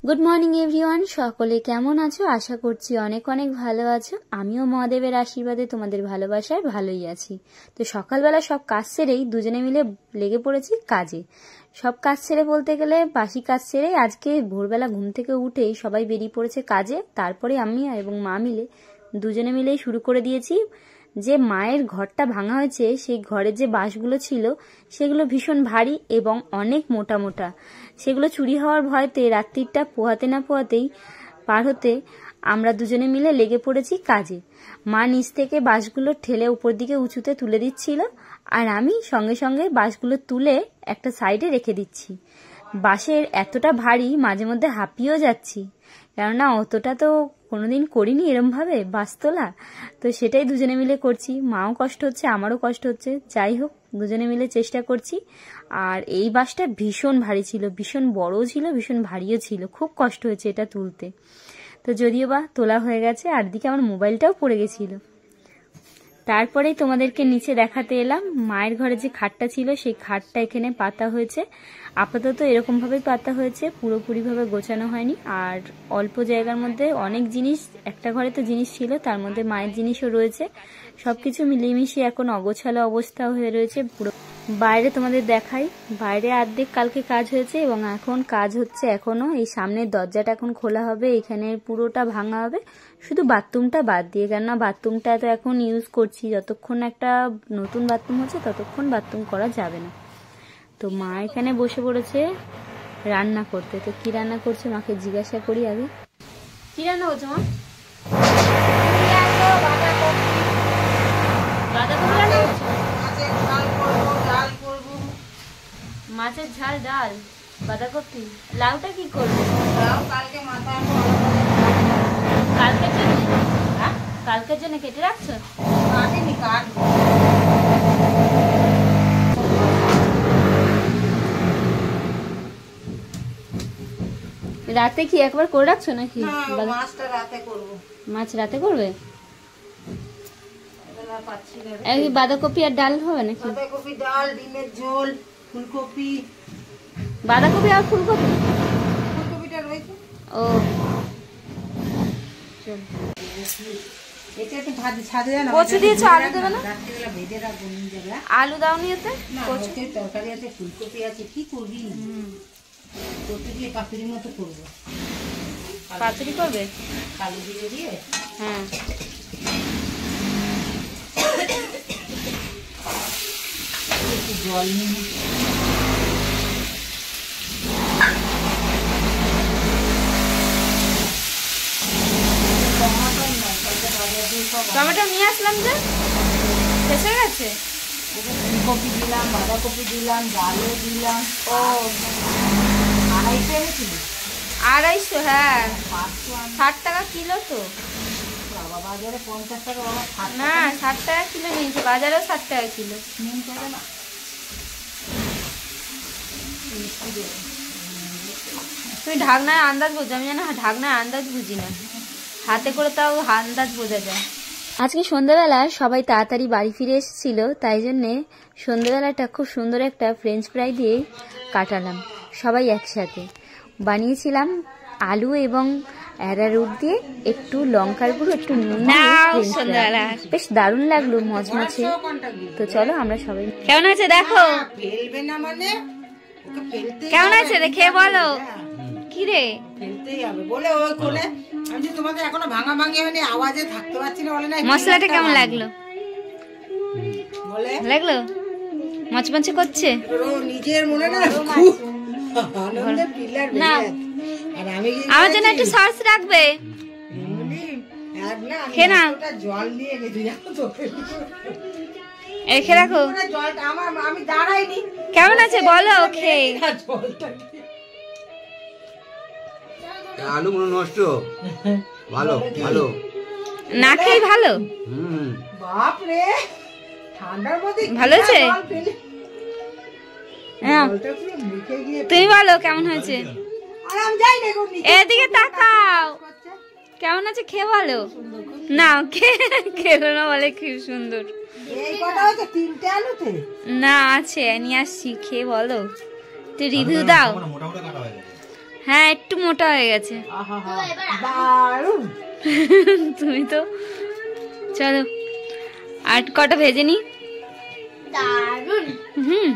Good morning everyone, সকলে কেমন আছো? আশা করছি অনেক অনেক ভালো আছো। আমিও মহাদেবের আশীর্বাদে তোমাদের ভালোবাসায় ভালোই আছি। তো সকালবেলা সব কাজ সেরেই দুজনে মিলে লেগে পড়েছি কাজে। সব কাজ সেরে বলতে গেলে বাসি কাজ সেরে আজকে ভোরবেলা ঘুম থেকে উঠেই সবাই বেরিয়ে পড়েছে কাজে। তারপরে আমি এবং মা মিলে দুজনে মিলেই শুরু করে দিয়েছি। যে মায়ের ঘরটা ভাঙা হয়েছে সেই ঘরের যে বাঁশগুলো ছিল সেগুলো ভীষণ ভারী এবং অনেক মোটা মোটা। সেগুলো চুরি হওয়ার ভয়তে রাত্রিটা পোহাতে না পোহাতেই পার হতে আমরা দুজনে মিলে লেগে পড়েছি কাজে। মা নিচ থেকে বাঁশগুলো ঠেলে উপর দিকে উঁচুতে তুলে দিচ্ছিল, আর আমি সঙ্গে সঙ্গে বাঁশগুলো তুলে একটা সাইডে রেখে দিচ্ছি। বাঁশের এতটা ভারী মাঝে মধ্যে হাঁপিয়েও যাচ্ছি, কেননা অতটা তো কোনোদিন করিনি এরমভাবে বাঁশ তোলা। তো সেটাই দুজনে মিলে করছি। মাও কষ্ট হচ্ছে, আমারও কষ্ট হচ্ছে, যাই হোক দুজনে মিলে চেষ্টা করছি। আর এই বাঁশটা ভীষণ ভারী ছিল, ভীষণ বড়ও ছিল, ভীষণ ভারীও ছিল। খুব কষ্ট হয়েছে এটা তুলতে। তো যদিও বা তোলা হয়ে গেছে, আর দিকে আমার মোবাইলটাও পড়ে গেছিল। তারপরেই তোমাদেরকে নিচে দেখাতে এলাম। মায়ের ঘরে যে খাটটা ছিল সেই খাটটা এখানে পাতা হয়েছে। আপাতত এরকমভাবেই পাতা হয়েছে, পুরোপুরিভাবে গোছানো হয়নি। আর অল্প জায়গার মধ্যে অনেক জিনিস, একটা ঘরে তো জিনিস ছিল, তার মধ্যে মায়ের জিনিসও রয়েছে। সবকিছু মিলিয়ে মিশিয়ে এখন অগোছালো অবস্থা হয়ে রয়েছে পুরো। বাইরে তোমাদের দেখাই, বাইরে অর্ধেক কালকে কাজ হয়েছে এবং এখন কাজ হচ্ছে এখনো। এই সামনের দরজাটা এখন খোলা হবে, এখানে পুরোটা ভাঙা হবে, শুধু বাথরুমটা বাদ দিয়ে। কেননা বাথরুমটা তো এখন ইউজ করছি, যতক্ষণ একটা নতুন বাথরুম হচ্ছে ততক্ষণ বাথরুম করা যাবে না। তো মা এখানে বসে পড়েছে রান্না করতে। তো কি রান্না করছে মাকে জিজ্ঞাসা করি আগে। কি রান্না করছো মা? বাঁধাকপি রান্না করছো? মাছের ঝাল, ডাল, বাঁধাকপি। লাউটা কি করবে? কালকের জন্য কেটে রাখছো? রাতে কি একবার করে রাখছো নাকি? মাছ রাতে করবে? বাঁধাকপি আর ডাল হবে নাকি? বাঁধাকপি, ডাল, ডিমের ঝোল, ফুলকপি। বাঁধাকপি আর ফুলকপি? ফুলকপিটা রয়েছে। ও এটা একটু ছাদে জানো কচু দিয়েছো, আলু দেবে না? রাত্রিবেলা ভেজে রাখবো নিয়ে যাবে। আলু দাওনি এতে? কচুর তরকারি আছে, ফুলকপি আছে, কি করবি? কচু দিয়ে পাতুরির মতো করবো। পাতুরি করবে? কালো জিরে দিয়ে। হ্যাঁ। একটু জল নিয়ে টমেটো নিয়ে আসলাম যে শেষ হয়ে গেছে। ফুলকপি দিলাম, বাঁধাকপি দিলাম, ডালও দিলাম। ও 250 এনেছিল। 250? হ্যাঁ, 60 টাকা কিলো তো। বাবা বাজারে 50 টাকা, বাবা না 60 টাকা কিলো নিয়েছে, বাজারেও 60 টাকা কিলো। নুন করে না। তুমি ঢাকনায় আন্দাজ বোঝো, আমি জানো ঢাকনায় আন্দাজ বুঝি না, হাতে করে তাও আন্দাজ বোঝা যায়। আজকে সন্ধ্যাবেলা সবাই তাড়াতাড়ি বাড়ি ফিরে এসেছিল, তাই জন্যে সন্ধ্যাবেলাটা খুব সুন্দর একটা ফ্রেঞ্চ ফ্রাই দিয়ে কাটালাম সবাই একসাথে। বানিয়েছিলাম আলু এবং অ্যারারুট দিয়ে, একটু লঙ্কার গুঁড়ো, একটু নুন, বেশ দারুণ লাগলো, মজমচে। তো চলো আমরা সবাই। কেমন আছে দেখো? ফেলবে না মানে কেমন আছে দেখে বলো। কি রে ফেলতেই হবে বলে ওই কোলে। আমি যে তোমাদের এখনো ভাঙা ভাঙি হয়নি, আওয়াজে থাকতে পারছি না বলে না। মশলাটা কেমন লাগলো? বলে লাগলো মচমচে করছে। নিজের মনে না আনন্দে পিলার না, আর আমি আমার জন্য একটু সস রাখবে। খেয়ে নাও। জল নিয়ে গেছি জানো তো, রেখে রাখো। জলটা আমার, আমি দাঁড়াইনি। কেমন আছে বলো খেয়ে? আলু গুলো নষ্ট, ভালো ভালো না খেয়ে ভালো। বাপ রে, ঠান্ডার মধ্যে ভালো হয়েছে? তুমি বলো কেমন হয়েছে? এদিকে তাকাও, কেমন আছে খেয়ে বলো না। খেলো না বলে খুব সুন্দর। না আছে, নিয়ে আসছি, খেয়ে বলো, তুই রিভিউ দাও। হ্যাঁ একটু মোটা হয়ে গেছে। দারুণ। তুমি তো চলো আর কটা ভেজে নি। দারুণ। হুম।